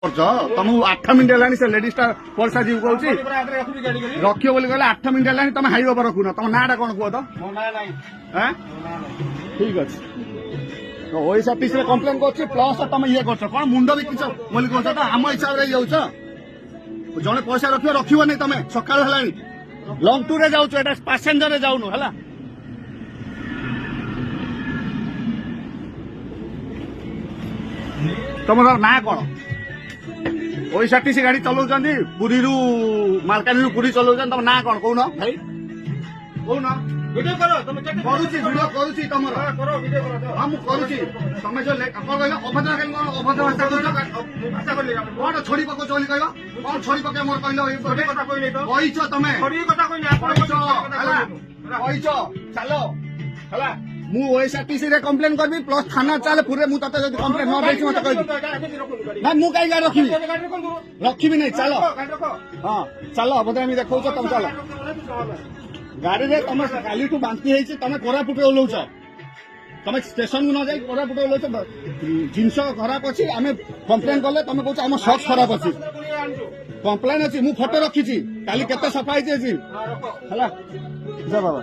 तुमको 8 मिनिट है से लेडीज पैसा जी कौन रखियो बोली कहले 8 मिनिट है तुम हाईवे पर रखुन तुम नाटा कौन कह तो ठीक अच्छे तो ओएसआरटीसी कम्प्लेन कर प्लस तुम ये कर कौन मुंड भी किस बोली कह तो आम हिसाब से जाऊच जड़े पैसा रखियो रखियो नहीं तुम सकाल है लंग टूर रे जाऊच एटा पैसेंजर रे जाऊनु है तुम ना कौन ओएसआरटीसी गाड़ी चलाउछन्ती पुरी मालकानी पुरी चलाउछन् तम ना कौन कौन भाई कौन वीडियो करो तुम करूची वीडियो करूची तमर करो वीडियो करो हां मु करूची तमे जो अपन कहलो अभद्र कहलो अभद्र भाषा कहलो भाषा कहली कोन छोड़ी पको चली कहलो कोन छोड़ी पके मोर कहलो ए छोड़ी कथा कहली तो कहिछ तमे छोड़ी कथा कहली आपण हला कहिछ चलो हला मु ओएसआरटीसी रे कंप्लेन करबी प्लस थाना चले पूरे मु तते जदी कंप्लेन न देछि मते कहबी ना मु काई गाड़ी रखिबी रखिबी नहीं चलो हां चलो अभद्रामी देखौ छ तुम चलो गाड़ी रे तुम काली टू बांती है तुम कोरापुट ओल्लौच तुम स्टेशन न जाई कोरापुट ओल्लौच जिनस खराब अच्छी आम कम्प्लेन कले तुम कह आम सक्स खराब अच्छी कम्प्लेन अच्छी मु फोटो रखी काली केते सफाई है जा बाबा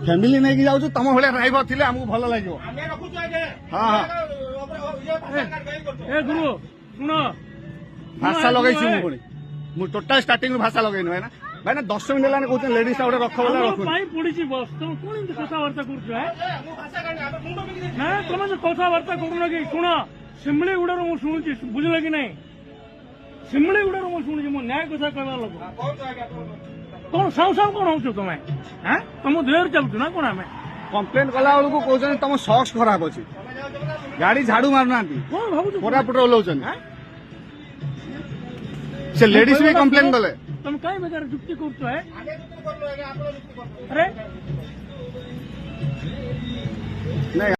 फैमिली नहीं जाऊँ तुम भाई ड्राइवर थे आमको भल लगे हाँ हाँ गुरु शुण भाषा लगे मुझे टोटाल स्टार्टिंग भाषा लगे भाई ना भाई ना 10 मिनिट है कहते लेडीज गोटे रख बोला पड़ी बस तुम कौन कथबार्ता कर तुम कथबार्ता करून कि शुण सिमली गुड़ार मुझे शुणुची बुझल कि नहीं सिमली गुड़ार मुझे शुणुची मो न्याय कथा कहवा लोक कौन साउ साउ कौन हो तुम्हें हाँ तुम देहर चलुचु ना कौन आम कम्प्लेन कला बेलू कहते तुम सक्स खराब अच्छी गाड़ी झाड़ू मारुना कौन भाव कोरापुट ओल्लौच से लेडीज भी कम्प्लेन कले तुम कहीं बेकार जुक्ति कर अरे नहीं